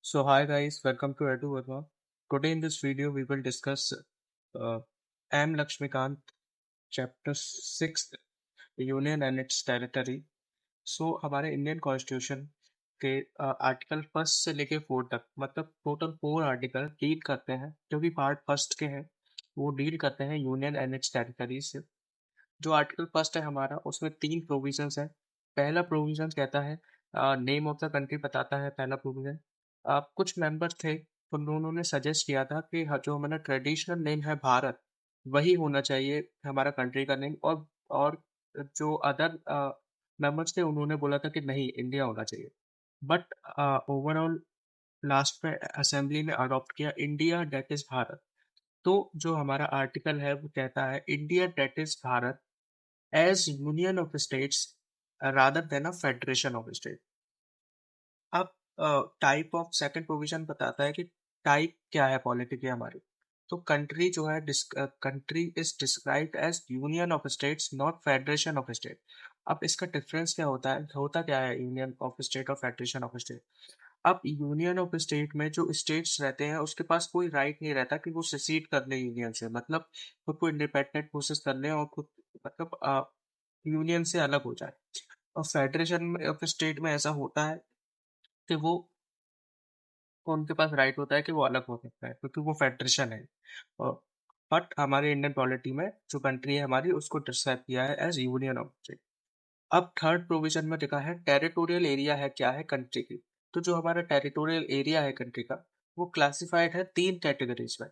So hi guys, welcome to Edu Verma. Today in this video we will discuss uh, M. Lakshmikant chapter 6 Union and its territory. So हमारे Indian constitution के article first से लेके four तक मतलब total four article deal करते हैं जो कि पार्ट फर्स्ट के हैं वो डील करते हैं यूनियन एंड इट्स टेरिटरी से। जो आर्टिकल फर्स्ट है हमारा उसमें तीन प्रोविजंस है। पहला प्रोविजन कहता है नेम ऑफ द कंट्री बताता है पहला प्रोविजन। कुछ मेंबर थे तो उन्होंने सजेस्ट किया था कि जो हमारा ट्रेडिशनल नेम है भारत वही होना चाहिए हमारा कंट्री का नेम और जो अदर मेंबर्स थे उन्होंने बोला था कि नहीं इंडिया होना चाहिए। बट ओवरऑल लास्ट में असेंबली ने अडॉप्ट किया इंडिया डेट इज भारत। तो जो हमारा आर्टिकल है वो कहता है India that is Bharat as union of states rather than a federation of states। अब टाइप ऑफ सेकंड प्रोविजन बताता है कि टाइप क्या है पॉलिटी की हमारी। तो कंट्री जो है country is described as union of states not federation of state. अब इसका डिफरेंस क्या होता क्या है यूनियन ऑफ स्टेट और फेडरेशन ऑफ स्टेट। अब यूनियन ऑफ स्टेट में जो स्टेट्स रहते हैं उसके पास कोई राइट नहीं रहता कि वो सेसीड कर ले यूनियन से मतलब खुद को इंडिपेंडेंट घोषित कर ले और खुद मतलब यूनियन से अलग हो जाए। और फेडरेशन में ऑफ स्टेट में ऐसा होता है कि वो उनके पास राइट होता है कि वो अलग हो सकता है क्योंकि वो फेडरेशन है। बट हमारे इंडियन पॉलिटी में जो कंट्री है हमारी उसको डिस्क्राइब किया है एज यूनियन ऑफ स्टेट। अब थर्ड प्रोविजन में लिखा है टेरिटोरियल एरिया है क्या है कंट्री की। तो जो हमारा टेरिटोरियल एरिया है कंट्री का वो क्लासिफाइड है तीन कैटेगरीज में।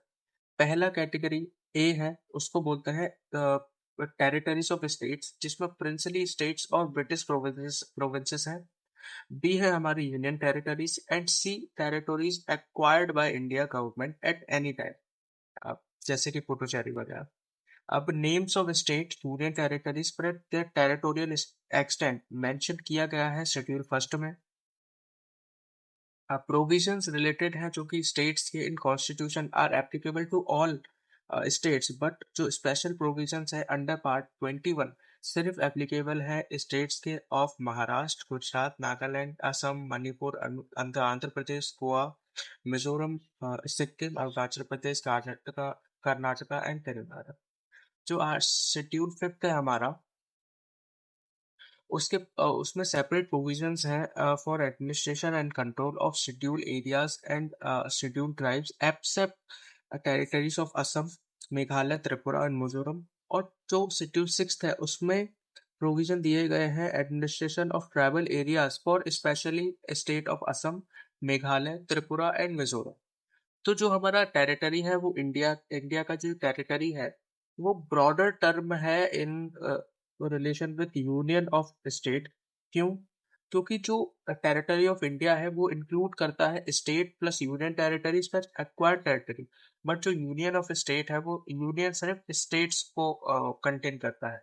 पहला कैटेगरी ए है उसको बोलते हैं टेरिटरीज ऑफ स्टेट्स जिसमें प्रिंसली स्टेट्स और ब्रिटिश प्रोविंसेस हैं। बी है हमारी union territories and C territories acquired by India government at any time जैसे कि पुडुचेरी वगैरह। अब names of state union territories पर टेरिटोरियल एक्सटेंट मेंशन किया गया है शेड्यूल फर्स्ट में। प्रोविजंस रिलेटेड हैं जो कि स्टेट्स के in constitution are applicable to all states but जो स्पेशल प्रोविजंस है अंडर पार्ट 21 सिर्फ एप्लीकेबल है स्टेट्स के ऑफ महाराष्ट्र गुजरात नागालैंड असम मणिपुर आंध्र प्रदेश गोवा मिजोरम सिक्किम अरुणाचल प्रदेश कर्नाटका कर्नाटका एंड तेलंगाना। जो शेड्यूल फिफ्थ है हमारा उसमें सेपरेट प्रोविजंस हैं for administration and control of schedule areas and schedule tribes except territories of Assam Meghalaya Tripura and Mizoram. और जो शेड्यूल सिक्स्थ है उसमें प्रोविजन दिए गए हैं administration of tribal areas for specially state of Assam Meghalaya Tripura and Mizoram. तो जो हमारा टेरिटरी है वो इंडिया इंडिया का जो टेरिटरी है वो ब्रॉडर टर्म है in relation with union of state. क्यों? क्योंकि जो टेरिटरी ऑफ इंडिया है वो इंक्लूड करता है state plus union territories plus acquired territory. But जो यूनियन ऑफ स्टेट है वो यूनियन सिर्फ स्टेट्स को कंटेन करता है।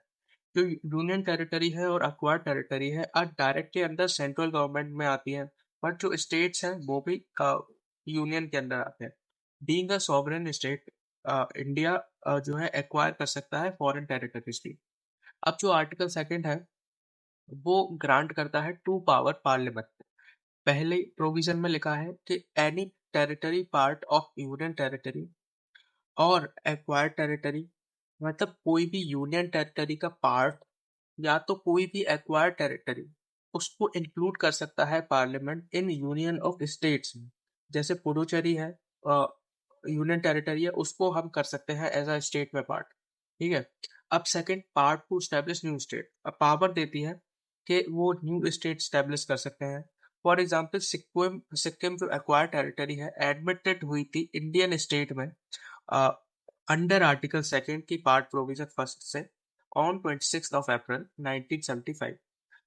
जो यूनियन टेरिटरी है और एक्वायर्ड टेरिटरी है आज डायरेक्टली अंडर सेंट्रल गवर्नमेंट में आती है। बट जो स्टेट्स हैं वो भी यूनियन के अंदर आते हैं। Being a sovereign state India जो है एक्वायर कर सकता है फॉरेन टेरिटरीज भी। अब जो आर्टिकल सेकंड है वो ग्रांट करता है टू पावर पार्लियामेंट। पहले प्रोविजन में लिखा है कि any territory part of union territory और एक्वायर्ड टेरिटरी मतलब कोई भी यूनियन टेरिटरी का पार्ट या तो कोई भी एक्वायर्ड टेरिटरी उसको इंक्लूड कर सकता है parliament in union of states. जैसे पुडुचेरी है यूनियन टेरिटरी है उसको हम कर सकते हैं एज अ स्टेट में पार्ट। ठीक है। अब second part two establish new state अब पावर देती है कि वो न्यू स्टेट स्टैब्लिश कर सकते हैं। फॉर एग्जाम्पल सिक्किम सिक्किम जो एक्वायर्ड टेरिटरी है एडमिटेड हुई थी इंडियन स्टेट में अंडर आर्टिकल सेकंड की पार्ट प्रोविजन फर्स्ट से ऑन 26 ऑफ अप्रैल 1975।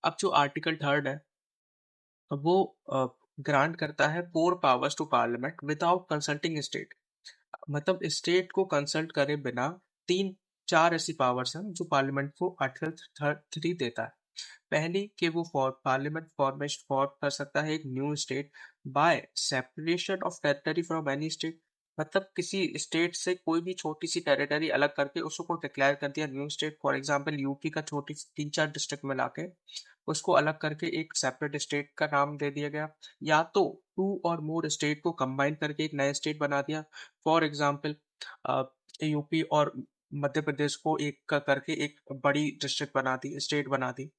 अब जो आर्टिकल थर्ड है वो ग्रांट करता है four powers to parliament without consulting state. मतलब स्टेट को कंसल्ट करे बिना तीन चार ऐसी पावर्स हैं जो पार्लियामेंट को आर्टिकल थ्री देता है। पहली कि वो पार्लियामेंट फॉर्मेशन फॉर्म कर सकता है एक new state by separation of territory from any state. मतलब किसी स्टेट से कोई भी छोटी सी टेरिटरी अलग करके उसको डिक्लेयर कर दिया new state. For example UP का छोटी सी 3-4 डिस्ट्रिक्ट मिला के उसको अलग करके एक सेपरेट स्टेट का नाम दे दिया गया, या तो टू और मोर स्टेट को कंबाइन करके एक नया स्टेट बना दिया। फॉर एग्जांपल यूपी और मध्य प्रदेश को एक का करके एक बड़ी डिस्ट्रिक्ट बना दी, स्टेट बना दी।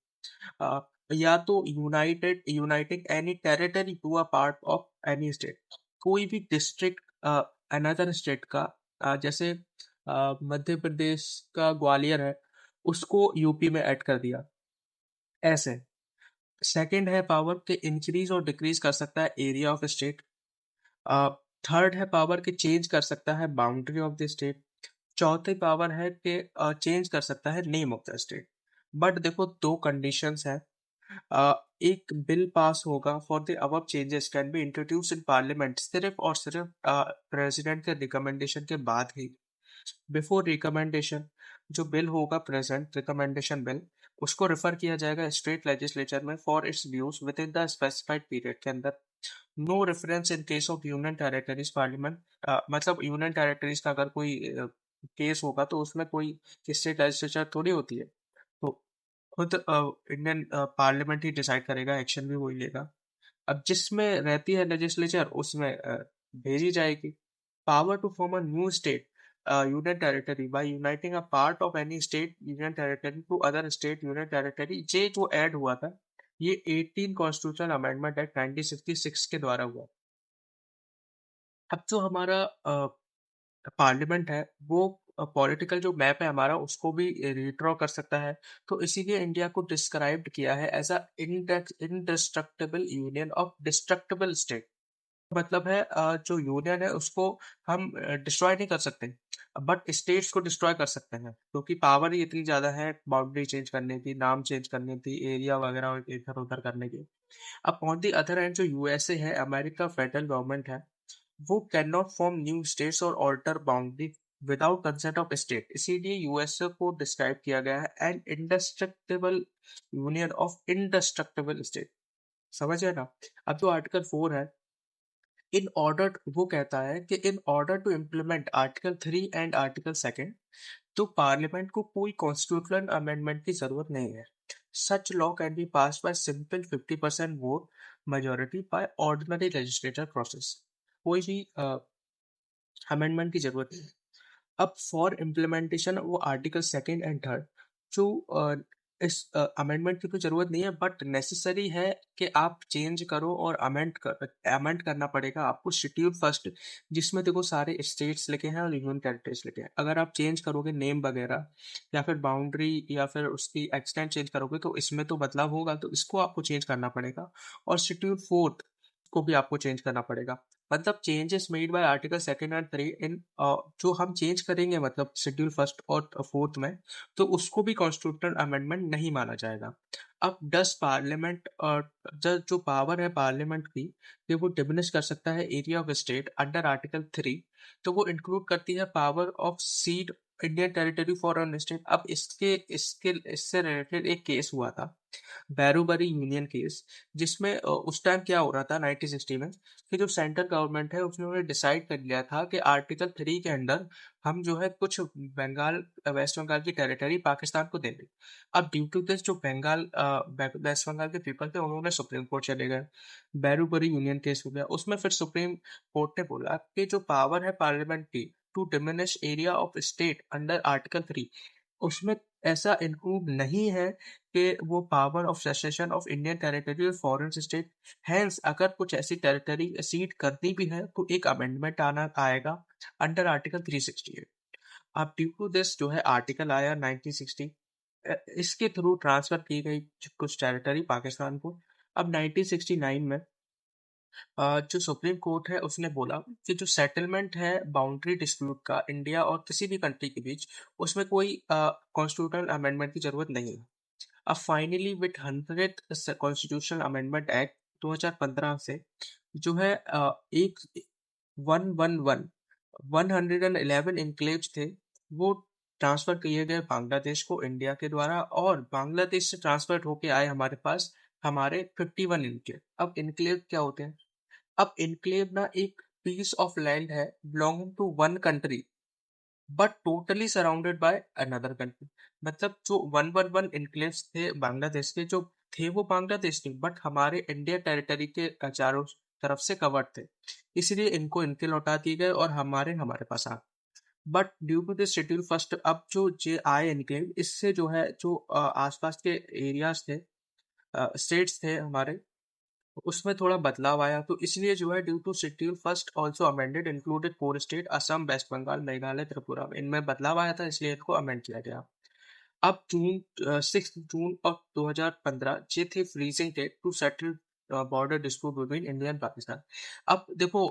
uh, या तो uniting any territory to a part of any state, कोई भी डिस्ट्रिक्ट अनदर स्टेट का, जैसे मध्य प्रदेश का ग्वालियर है उसको यूपी में ऐड कर दिया, ऐसे। सेकंड है पावर के इंक्रीज और डिक्रीज कर सकता है एरिया ऑफ स्टेट। थर्ड है पावर के चेंज कर सकता है बाउंड्री ऑफ द स्टेट। चौथी पावर है कि चेंज कर सकता है name of the state. But देखो दो कंडीशंस है। एक बिल पास होगा for the above changes can be introduce in parliament सिर्फ और सिर्फ प्रेसिडेंट के रिकमेंडेशन के बाद ही। बिफोर रिकमेंडेशन जो बिल होगा, प्रेजेंट रिकमेंडेशन बिल, उसको रेफर किया जाएगा स्टेट लेजिस्लेचर में for its views within the specified period के अंदर। No reference in case of union territories parliament. मतलब यूनियन टेरिटरीज का अगर कोई केस होगा तो उसमें कोई स्टेट लेजिस्लेचर थोड़ी होती है, तो खुद इंडियन पार्लियामेंट ही डिसाइड करेगा, एक्शन भी वही लेगा। अब जिसमें रहती है लेजिस्लेचर उसमें भेजी जाएगी। Power to form a new state union territory by uniting a part of any state union territory to other state union territory, ये जो ऐड हुआ था ये 18 कॉन्स्टिट्यूशनल अमेंडमेंट एक्ट 1966 के द्वारा हुआ। अब जो हमारा पार्लियामेंट है वो पॉलिटिकल जो मैप है हमारा उसको भी रिड्रॉ कर सकता है। तो इसीलिए इंडिया को डिस्क्राइब्ड किया है as a indestructible union of destructible state. मतलब है जो यूनियन है उसको हम डिस्ट्रॉय नहीं कर सकते, बट स्टेट्स को डिस्ट्रॉय कर सकते हैं क्योंकि पावर ही इतनी ज्यादा है बाउंड्री चेंज करने की, नाम चेंज करने की, एरिया वगैरह इधर उधर करने की। अब ऑन दी अदर हैंड जो यूएसए है, अमेरिका फेडरल गवर्नमेंट है, वो can not form new states और alter boundary without consent of state. इसीलिए यूएसए को डिस्क्राइब किया गया है an indestructible union of indestructible state. समझ गए ना। अब जो आर्टिकल 4 है, इन ऑर्डर, वो कहता है कि in order to implement article 3 and article 2 तो पार्लियामेंट को कोई कॉन्स्टिट्यूशनल अमेंडमेंट की जरूरत नहीं है। Such law can be pass bye simple 50% vote majority by ordinary legislator process. कोई भी अमेंडमेंट की जरूरत नहीं है। अब फॉर इम्प्लीमेंटेशन वो आर्टिकल 2 एंड 3 जो इस अमेंडमेंट की तो जरूरत नहीं है, बट नेसेसरी है कि आप चेंज करो और अमेंड करना पड़ेगा आपको शेड्यूल फर्स्ट, जिसमें देखो सारे स्टेट्स लिखे हैं और यूनियन टेरिटरीज लिखे हैं। अगर आप चेंज करोगे नेम वगैरह या फिर बाउंड्री या फिर उसकी एक्सटेंट चेंज करोगे तो इसमें तो बदलाव होगा, तो इसको आपको चेंज करना पड़ेगा। और शेड्यूल फोर्थ को भी आपको चेंज करना पड़ेगा। मतलब changes made by article 2 and 3 इन जो हम चेंज करेंगे मतलब शेड्यूल फर्स्ट और फोर्थ में, तो उसको भी कॉन्स्टिट्यूशनल अमेंडमेंट नहीं माना जाएगा। अब डस पार्लियामेंट और जो पावर है पार्लियामेंट की कि वो डिमिनिश कर सकता है area of state under article 3, तो वो इंक्लूड करती है power of cede Indian territory for an state. अब इसके इसके इससे रिलेटेड एक केस हुआ था, बैरूबरी यूनियन केस, जिसमें उस टाइम क्या हो रहा था 1960 में कि जो सेंट्रल गवर्नमेंट है उसने डिसाइड कर लिया था कि आर्टिकल 3 के अंडर हम जो है कुछ बंगाल, वेस्ट बंगाल की टेरिटरी पाकिस्तान को देंगे। अब ड्यू टू दिस जो वेस्ट बंगाल के पीपल थे उन्होंने सुप्रीम कोर्ट चले गए। बैरूबरी यूनियन केस हो गया, उसमें फिर सुप्रीम कोर्ट ने बोला कि जो पावर है पार्लियामेंट की to diminish area of state under article 3, उसमें ऐसा इंक्लूड नहीं है कि वो power of cession of Indian territory और फॉरेन स्टेट। हैंस अगर कुछ ऐसी टेरिटरी सीड करनी भी है तो एक अमेंडमेंट आना आएगा अंडर आर्टिकल 368। अब ड्यू टू दिस जो है आर्टिकल आया 1960, इसके थ्रू ट्रांसफर की गई कुछ टेरिटरी पाकिस्तान को। अब 1969 में जो सुप्रीम कोर्ट है उसने बोला कि जो सेटलमेंट है बाउंड्री डिस्प्यूट का इंडिया और किसी भी कंट्री के बीच, उसमें कोई कॉन्स्टिट्यूशनल अमेंडमेंट की जरूरत नहीं है। अब finally with 100th constitutional amendment act 2015 से जो है एक 111 इनक्लेव्स थे वो ट्रांसफर किए गए बांग्लादेश को इंडिया के द्वारा, और बांग्लादेश से ट्रांसफर होके आए हमारे पास हमारे 51 इनक्लेव। अब इनक्लेव क्या होते हैं? अब इनक्लेव ना एक piece of land है belonging to one country but totally surrounded by another country. मतलब जो 111 इनक्लेव्स थे बांग्लादेश के, जो थे वो बांग्लादेश के बट हमारे इंडिया टेरिटरी के चारों तरफ से कवर्ड थे, इसलिए इनको इनके लौटा दिए गए और हमारे हमारे पास आ। But due to this schedule first, अब जो जे आई एनक्लेव, इससे जो है जो आसपास के एरियाज थे, स्टेट्स थे हमारे, उसमें थोड़ा बदलाव आया, तो इसलिए जो है due to schedule first also amended included 4 state Assam, west Bengal, Meghalaya, Tripura, इनमें बदलाव आया था, इसलिए इसको अमेंड किया गया। अब जून 6 जून ऑफ 2015 ये थे freezing date to settle border dispute between India and Pakistan. अब देखो,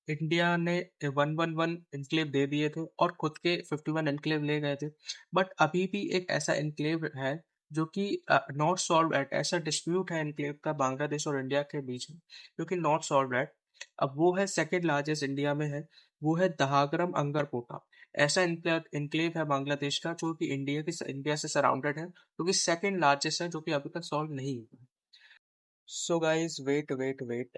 इंडिया ने 111 इनक्लेव दे दिए थे और खुद के 51 इनक्लेव ले गए थे, बट अभी भी एक ऐसा इनक्लेव है जो कि नॉट सॉल्व एट, ऐसा डिस्प्यूट है इनक्लेव का बांग्लादेश और इंडिया के बीच में, जो कि नॉट सॉल्व एट। अब वो है सेकेंड लार्जेस्ट इंडिया में है, वो है दहाग्रम अंगरकोटा। ऐसा इनक्लेव है बांग्लादेश का जो कि इंडिया से सराउंडेड है, जो कि सेकंड लार्जेस्ट है, जो कि अभी तक सॉल्व नहीं हुआ। So guys, wait wait wait,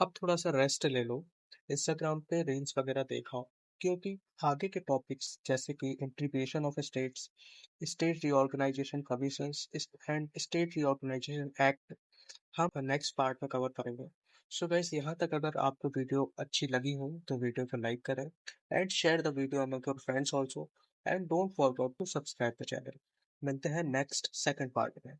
अब थोड़ा सा रेस्ट ले लो, इंस्टाग्राम पे रील्स वगैरह देखा, क्योंकि आगे के टॉपिक्स जैसे कि integration of states, state reorganisation commissions and state reorganisation act हम नेक्स्ट पार्ट में कवर करेंगे। सो गाइस, यहाँ तक अगर आपको वीडियो अच्छी लगी हो तो वीडियो को लाइक करें and share the video among your friends also, and don't forget to subscribe the channel. मिलते हैं नेक्स्ट सेकंड पार्ट में।